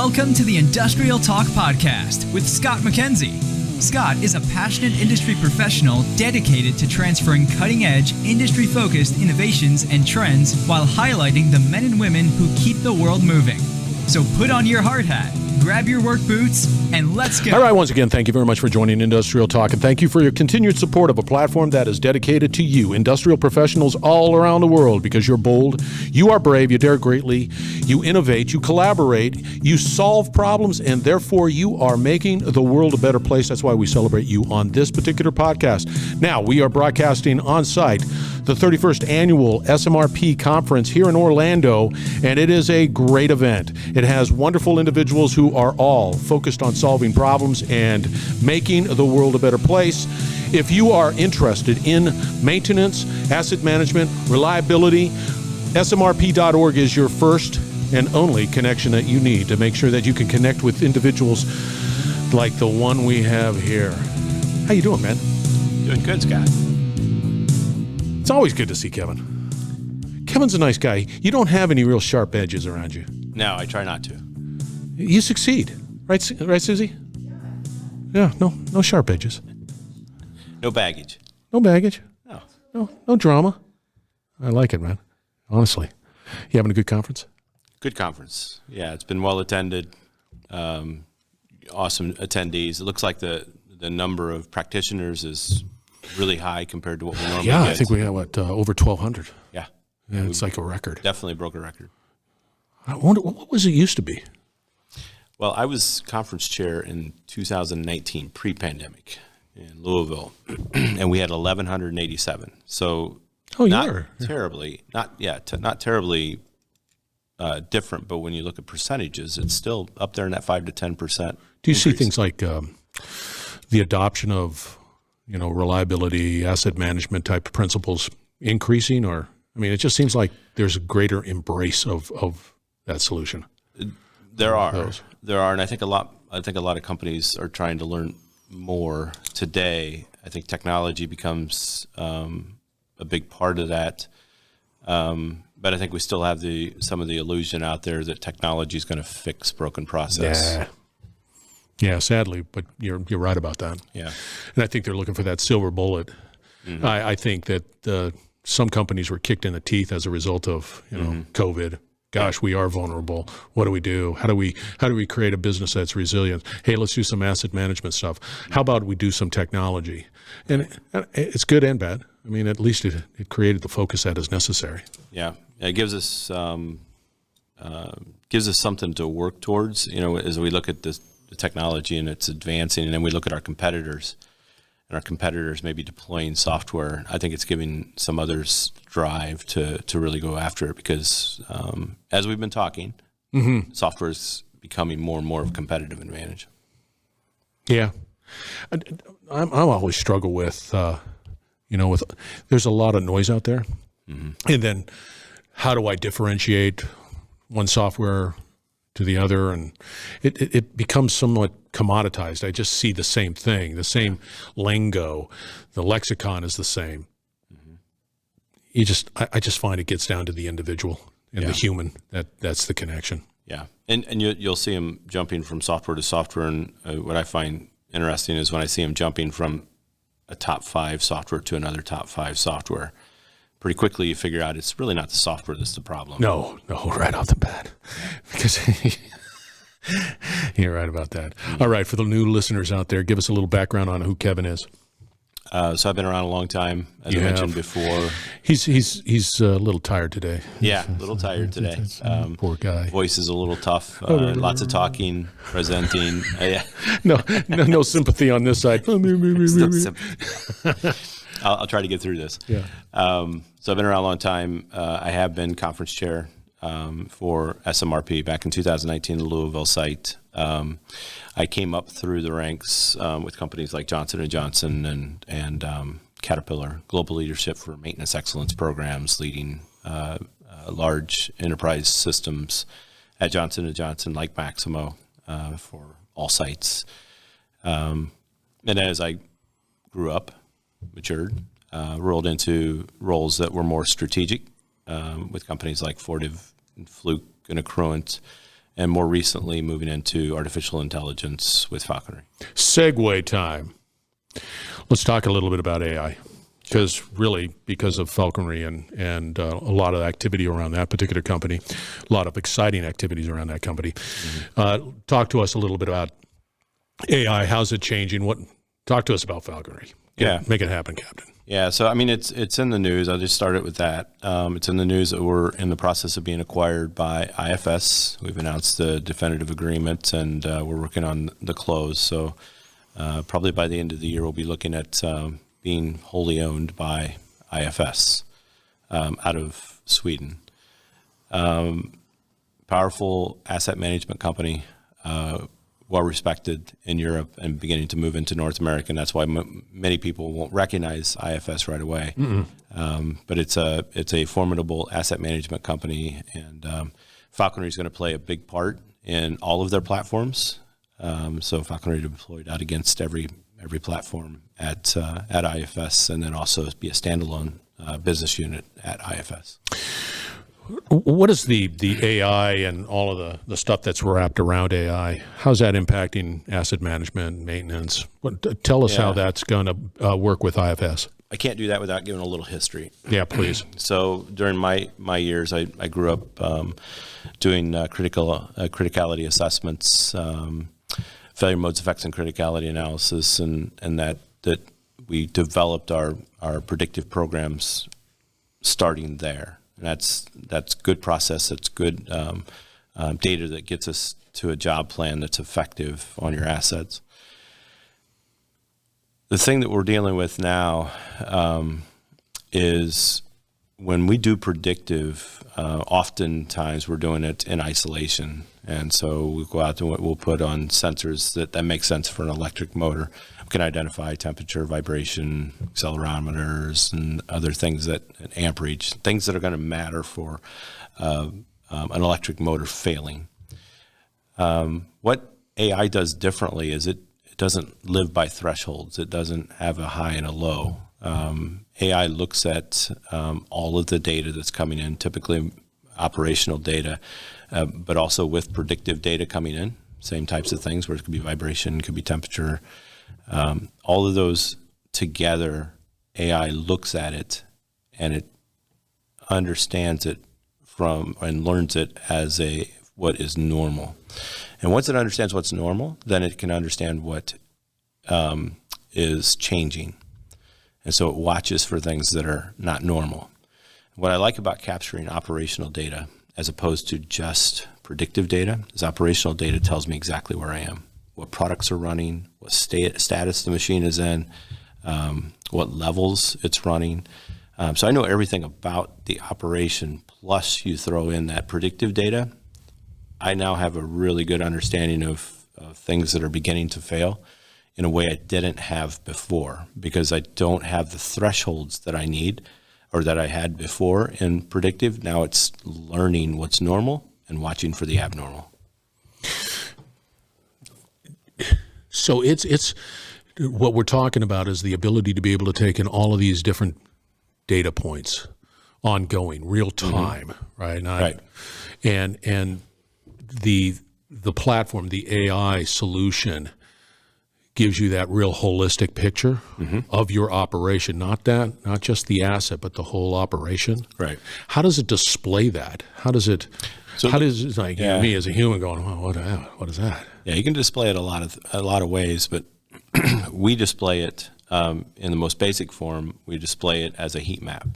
Welcome to the Industrial Talk Podcast with Scott Mackenzie. Scott is a passionate industry professional dedicated to transferring cutting-edge, industry-focused innovations and trends while highlighting the men and women who keep the world moving. So put on your hard hat, grab your work boots, and let's go. All right, once again, thank you very much for joining Industrial Talk, and thank you for your continued support of a platform that is dedicated to you, industrial professionals all around the world, because you're bold, you are brave, you dare greatly, you innovate, you collaborate, you solve problems, and therefore you are making the world a better place. That's why we celebrate you on this particular podcast. Now, we are broadcasting on site the 31st annual SMRP conference here in Orlando, and it is a great event. It has wonderful individuals who are all focused on solving problems and making the world a better place. If you are interested in maintenance, asset management, reliability, smrp.org is your first and only connection that you need to make sure that you can connect with individuals like the one we have here. How you doing, man? Doing good, Scott. It's always good to see Kevin. Kevin's a nice guy. You don't have any real sharp edges around you. No, I try not to. You succeed. Right, Susie? Yeah, no sharp edges. No baggage. No baggage. No. No drama. I like it, man. Honestly. You having a good conference? Good conference. Yeah, it's been well attended. Awesome attendees. It looks like the number of practitioners is really high compared to what we normally get. Yeah, I think we have, over 1,200. Yeah. Yeah, it's like a record. Definitely broke a record. I wonder, what was it used to be? Well, I was conference chair in 2019, pre-pandemic, in Louisville, and we had 1,187. So not terribly different, but when you look at percentages, it's still up there in that 5 to 10%. Do you see things like the adoption of, reliability, asset management type of principles increasing, or it just seems like there's a greater embrace of that solution. There are, and I think a lot of companies are trying to learn more today. I think technology becomes a big part of that, but I think we still have some of the illusion out there that technology is going to fix broken process. Yeah, sadly, but you're right about that. Yeah, and I think they're looking for that silver bullet. Mm-hmm. I think that some companies were kicked in the teeth as a result of COVID. Gosh, we are vulnerable. What do we do? How do we create a business that's resilient? Hey, let's do some asset management stuff. How about we do some technology? And it's good and bad. At least it created the focus that is necessary. Yeah, it gives us something to work towards. As we look at the technology and it's advancing, and then we look at our competitors, and our competitors maybe deploying software. I think it's giving some others drive to really go after it, because as we've been talking, software is becoming more and more of a competitive advantage. Yeah, I'm always struggle with there's a lot of noise out there, and then how do I differentiate one software to the other, and it becomes somewhat commoditized. I just see the same thing, the same lingo, the lexicon is the same. I just find it gets down to the individual and the human. That's the connection. Yeah, and you'll see them jumping from software to software, and what I find interesting is when I see them jumping from a top 5 software to another top 5 software. Pretty quickly you figure out it's really not the software that's the problem. No, right off the bat. Because you're right about that. All right, for the new listeners out there, give us a little background on who Kevin is. So I've been around a long time, as I mentioned before. He's a little tired today. Yeah, a little tired today. Poor guy. Voice is a little tough. Lots of talking, presenting. No sympathy on this side. I'll try to get through this. Yeah. So I've been around a long time. I have been conference chair for SMRP back in 2019, the Louisville site. I came up through the ranks with companies like Johnson & Johnson and Caterpillar, global leadership for maintenance excellence programs, leading large enterprise systems at Johnson & Johnson, like Maximo, for all sites. And as I grew up, matured, rolled into roles that were more strategic with companies like Fortive and Fluke and Accruent, and more recently moving into artificial intelligence with Falkonry. Segue time. Let's talk a little bit about AI, because of Falconry and a lot of activity around that particular company, a lot of exciting activities around that company. Talk to us a little bit about AI. How's it changing? Talk to us about Falconry. Make it happen, Captain. Yeah, so I mean, it's in the news. I'll just start it with that. It's in the news that we're in the process of being acquired by IFS. We've announced the definitive agreement, and we're working on the close. So probably by the end of the year, we'll be looking at being wholly owned by IFS out of Sweden. Powerful asset management company, well respected in Europe and beginning to move into North America. And that's why many people won't recognize IFS right away. But it's a formidable asset management company, and Falconry is going to play a big part in all of their platforms. So Falconry deployed out against every platform at IFS, and then also be a standalone business unit at IFS. What is the AI and all of the stuff that's wrapped around AI? How's that impacting asset management, maintenance? Tell us how that's going to work with IFS. I can't do that without giving a little history. Yeah, please. So during my years, I grew up doing criticality assessments, failure modes, effects, and criticality analysis, and that we developed our predictive programs starting there. And that's good process. That's good data that gets us to a job plan that's effective on your assets. The thing that we're dealing with now is when we do predictive, oftentimes we're doing it in isolation. And so we go out and we'll put on sensors that make sense for an electric motor. We can identify temperature, vibration, accelerometers, and other things amperage, things that are going to matter for an electric motor failing. What AI does differently is it doesn't live by thresholds. It doesn't have a high and a low. AI looks at all of the data that's coming in, typically operational data, but also with predictive data coming in, same types of things where it could be vibration, could be temperature. All of those together, AI looks at it and it understands it and learns it as what is normal. And once it understands what's normal, then it can understand what is changing. And so it watches for things that are not normal. What I like about capturing operational data as opposed to just predictive data is operational data tells me exactly where I am, what products are running, what status the machine is in, what levels it's running. So I know everything about the operation, plus you throw in that predictive data. I now have a really good understanding of things that are beginning to fail in a way I didn't have before, because I don't have the thresholds that I need or that I had before in predictive. Now it's learning what's normal and watching for the abnormal. So it's what we're talking about is the ability to be able to take in all of these different data points, ongoing, real time, right? Right. And the platform, the AI solution, gives you that real holistic picture of your operation, not just the asset, but the whole operation. Right. How does it display that? How does it me as a human going, well, what is that? Yeah, you can display it a lot of ways, but we display it in the most basic form. We display it as a heat map.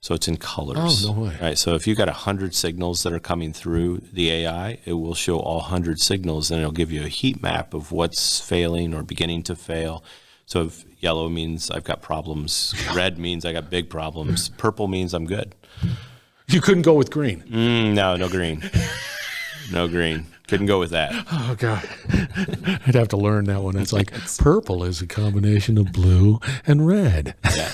So it's in colors. Oh, no way. Right. So if you've got 100 signals that are coming through the AI, it will show all 100 signals, and it'll give you a heat map of what's failing or beginning to fail. So if yellow means I've got problems, red means I got big problems, purple means I'm good. You couldn't go with green. No green. No green. Couldn't go with that. Oh, God. I'd have to learn that one. It's like purple is a combination of blue and red. Yeah.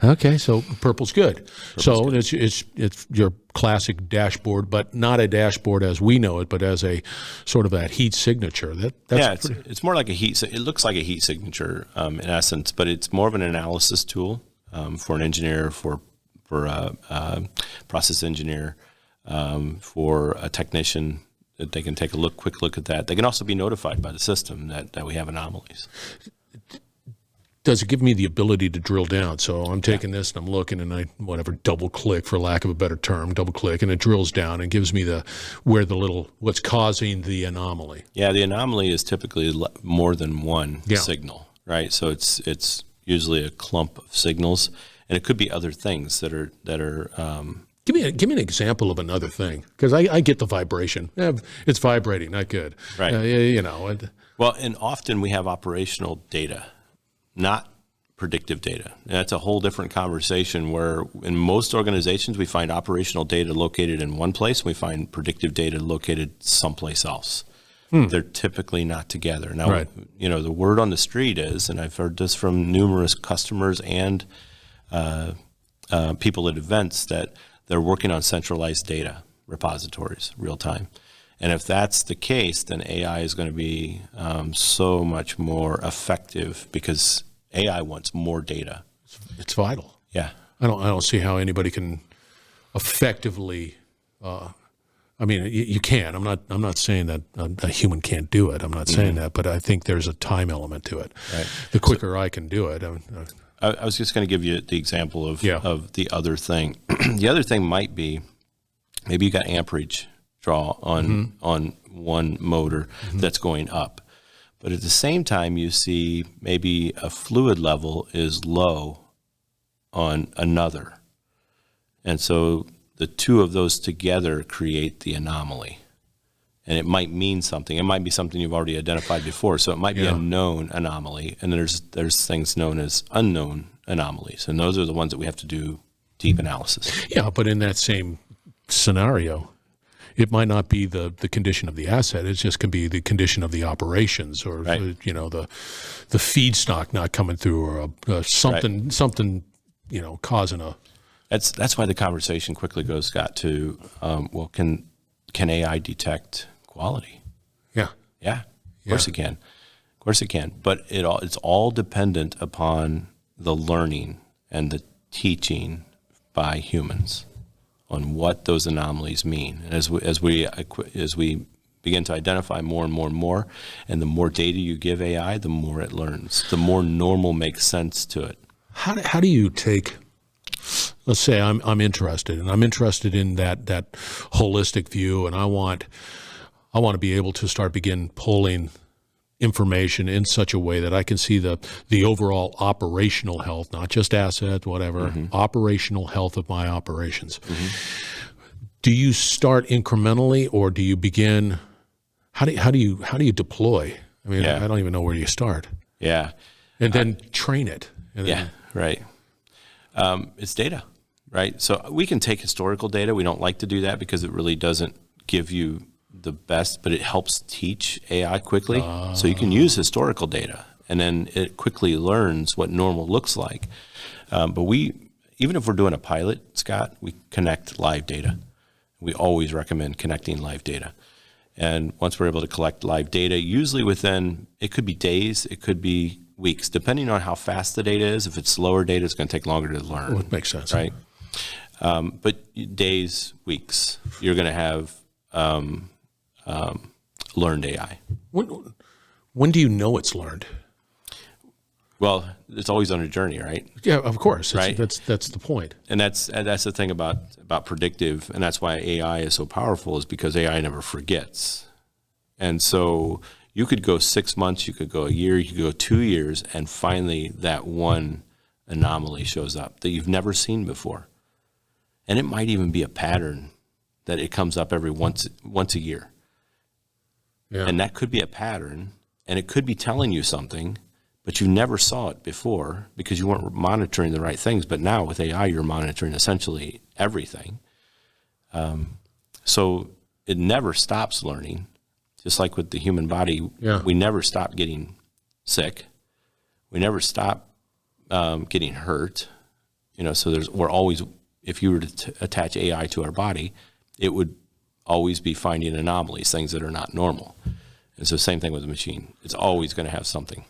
Okay, so purple's good. It's your classic dashboard, but not a dashboard as we know it, but as a sort of that heat signature. It's more like a heat. It looks like a heat signature in essence, but it's more of an analysis tool for an engineer, for a process engineer, for a technician, that they can take a quick look at that. They can also be notified by the system that we have anomalies. Does it give me the ability to drill down? So I'm taking this and I'm looking and I double click, for lack of a better term, double click, and it drills down and gives me what's causing the anomaly. Yeah, the anomaly is typically more than one signal, right? So it's usually a clump of signals, and it could be other things that are. Give me an example of another thing, because I get the vibration. It's vibrating, not good. Right. Well, and often we have operational data, not predictive data. And that's a whole different conversation, where in most organizations we find operational data located in one place, and we find predictive data located someplace else. They're typically not together. Now, the word on the street is, and I've heard this from numerous customers and people at events, that they're working on centralized data repositories real time. And if that's the case, then AI is going to be so much more effective, because AI wants more data. It's vital. Yeah. I don't see how anybody can effectively. You can. I'm not saying that a human can't do it. I'm not saying that, but I think there's a time element to it. Right. The quicker I can do it. I was just going to give you the example of the other thing. The other thing might be, maybe you got amperage draw on one motor that's going up, but at the same time you see maybe a fluid level is low on another, and so the two of those together create the anomaly. And it might mean something. It might be something you've already identified before. So it might be a known anomaly, and there's things known as unknown anomalies, and those are the ones that we have to do deep analysis. Yeah, but in that same scenario, it might not be the condition of the asset. It just can be the condition of the operations, or the feedstock not coming through, or something causing a. That's why the conversation quickly goes, Scott, to can AI detect quality? Yeah. Of course it can. Of course it can. But it's all dependent upon the learning and the teaching by humans on what those anomalies mean. And as we begin to identify more and more and more, and the more data you give AI, the more it learns, the more normal makes sense to it. How do you take? Let's say I'm interested, and I'm interested in that holistic view, and I want to be able to begin pulling information in such a way that I can see the overall operational health, not just asset, whatever, operational health of my operations. Do you start incrementally, or do you begin? How do you deploy? I mean, I don't even know where you start. Yeah, and then train it. Right. It's data, right? So we can take historical data. We don't like to do that because it really doesn't give you the best, but it helps teach AI quickly. So you can use historical data, and then it quickly learns what normal looks like. But even if we're doing a pilot, Scott, we connect live data. We always recommend connecting live data. And once we're able to collect live data, usually within, it could be days, it could be weeks, depending on how fast the data is. If it's slower data, it's going to take longer to learn. Well, it makes sense. Right? But days, weeks, you're going to have learned AI. When do you know it's learned? Well, it's always on a journey, right? Yeah, of course. Right? That's the point. And that's the thing about predictive, and that's why AI is so powerful, is because AI never forgets. And so you could go 6 months, you could go a year, you could go 2 years, and finally that one anomaly shows up that you've never seen before. And it might even be a pattern that it comes up every once a year. Yeah. And that could be a pattern, and it could be telling you something, but you never saw it before because you weren't monitoring the right things. But now with AI, you're monitoring essentially everything. So it never stops learning. Just like with the human body, we never stop getting sick. We never stop getting hurt. So we're always, if you were to attach AI to our body, it would always be finding anomalies, things that are not normal. And so same thing with the machine. It's always going to have something.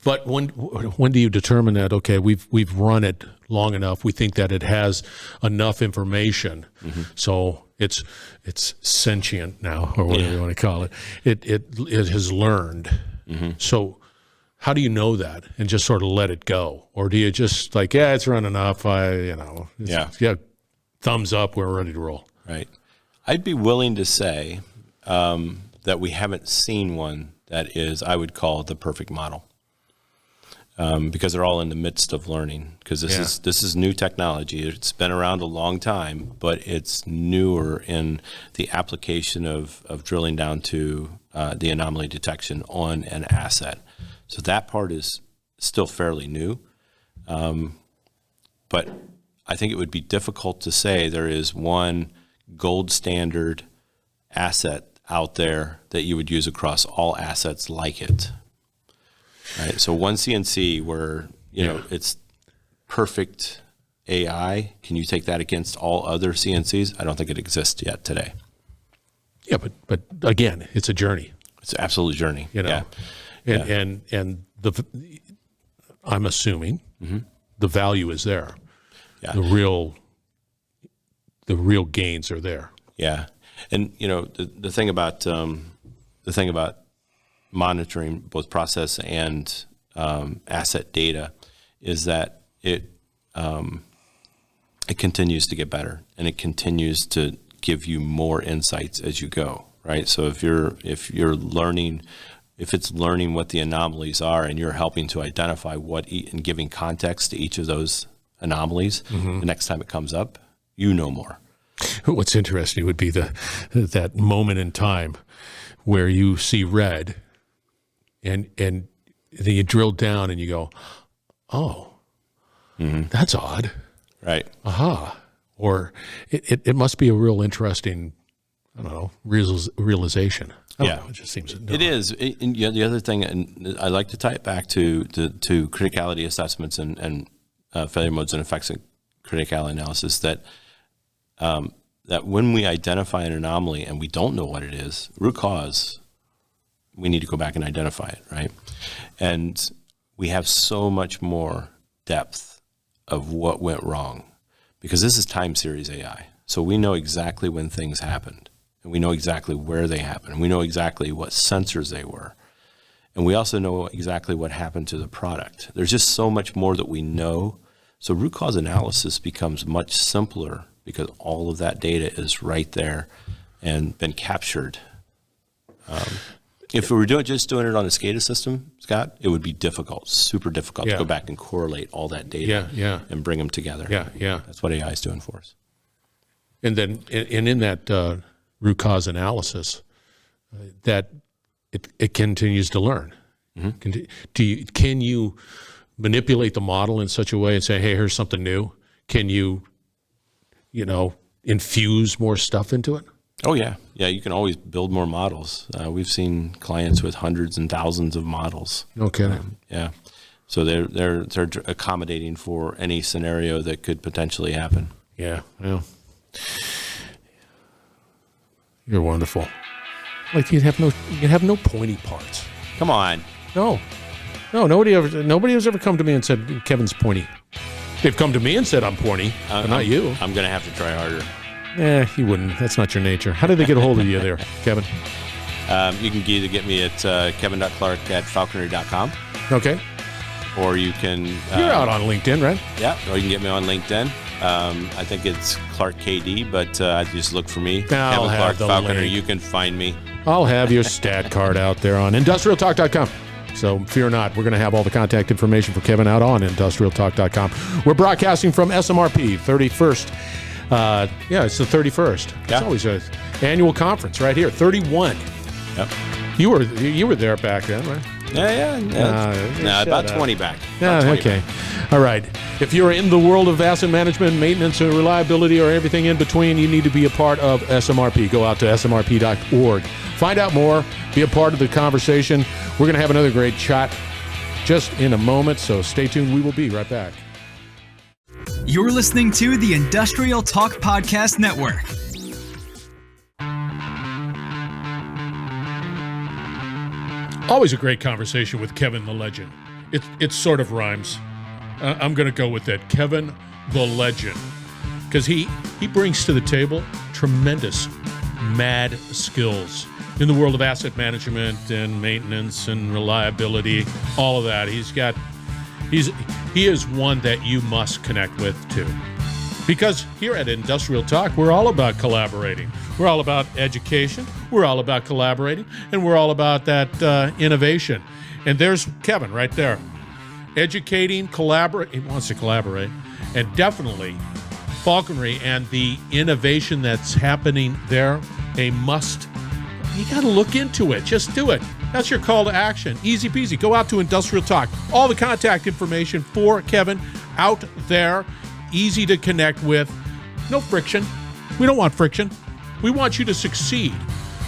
But when do you determine that, okay, we've run it long enough, we think that it has enough information. So it's sentient now, or whatever you want to call it. It has learned. So how do you know that and just sort of let it go? Or do you just like, yeah, it's running up, thumbs up, we're ready to roll? Right. I'd be willing to say that we haven't seen one that is, I would call, the perfect model. Because they're all in the midst of learning. Because this is new technology. It's been around a long time, but it's newer in the application of drilling down to the anomaly detection on an asset. So that part is still fairly new. But I think it would be difficult to say there is one gold standard asset out there that you would use across all assets like it. Right. So one CNC where, it's perfect AI, can you take that against all other CNCs? I don't think it exists yet today. Yeah, but again, it's a journey. It's an absolute journey. And I'm assuming the value is there. Yeah. The real gains are there. Yeah. And the thing about monitoring both process and asset data is that it continues to get better, and it continues to give you more insights as you go, right? So if you're learning, if it's learning what the anomalies are, and you're helping to identify and giving context to each of those anomalies, the next time it comes up, more. What's interesting would be that moment in time where you see red. And then you drill down and you go, oh, that's odd. Right. Aha. Or it must be a real interesting, I don't know, realization. I don't know, it just seems. It is. And the other thing, and I like to tie it back to criticality assessments and failure modes and effects and criticality analysis, that when we identify an anomaly and we don't know what it is, root cause, we need to go back and identify it, right? And we have so much more depth of what went wrong because this is time series AI. So we know exactly when things happened, and we know exactly where they happened, and we know exactly what sensors they were. And we also know exactly what happened to the product. There's just so much more that we know. So root cause analysis becomes much simpler because all of that data is right there and been captured. If we were just doing it on a SCADA system, Scott, it would be difficult, super difficult to go back and correlate all that data and bring them together. That's what AI is doing for us. And then in that root cause analysis, that it continues to learn. Can you manipulate the model in such a way and say, hey, here's something new? Can you infuse more stuff into it? Oh, yeah. Yeah, you can always build more models. We've seen clients with hundreds and thousands of models. Okay. Yeah. So they're accommodating for any scenario that could potentially happen. Yeah. Well, you're wonderful. Like you have no pointy parts. Come on. No. Nobody has ever come to me and said Kevin's pointy. They've come to me and said I'm pointy, but not you. I'm going to have to try harder. You wouldn't. That's not your nature. How did they get a hold of you there, Kevin? You can either get me at kevin.clark@falconry.com. Okay. Or you can... You're out on LinkedIn, right? Yeah, or you can get me on LinkedIn. I think it's Clark KD, but just look for me. I'll Kevin have Clark, the Falconry. link. You can find me. I'll have your stat card out there on industrialtalk.com. So fear not, we're going to have all the contact information for Kevin out on industrialtalk.com. We're broadcasting from SMRP 31st. It's the 31st. It's always an annual conference right here. 31. Yep. You were there back then, right? Yeah. About 20 back. Okay. Back. All right. If you're in the world of asset management, maintenance, and reliability, or everything in between, you need to be a part of SMRP. Go out to smrp.org. Find out more. Be a part of the conversation. We're going to have another great chat just in a moment, so stay tuned. We will be right back. You're listening to the Industrial Talk Podcast Network. Always a great conversation with Kevin the Legend. It sort of rhymes. I'm going to go with that. Kevin, the legend. Because he brings to the table tremendous mad skills in the world of asset management and maintenance and reliability, all of that. He is one that you must connect with too. Because here at Industrial Talk, we're all about collaborating. We're all about education. We're all about collaborating. And we're all about that innovation. And there's Kevin right there. Educating, collaborate. He wants to collaborate. And definitely Falconry and the innovation that's happening there, a must. You got to look into it. Just do it. That's your call to action. Easy peasy. Go out to Industrial Talk. All the contact information for Kevin out there. Easy to connect with. No friction. We don't want friction. We want you to succeed.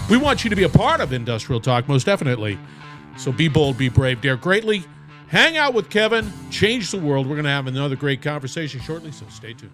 We want you to be a part of Industrial Talk, most definitely. So be bold, be brave, dare greatly. Hang out with Kevin. Change the world. We're going to have another great conversation shortly, so stay tuned.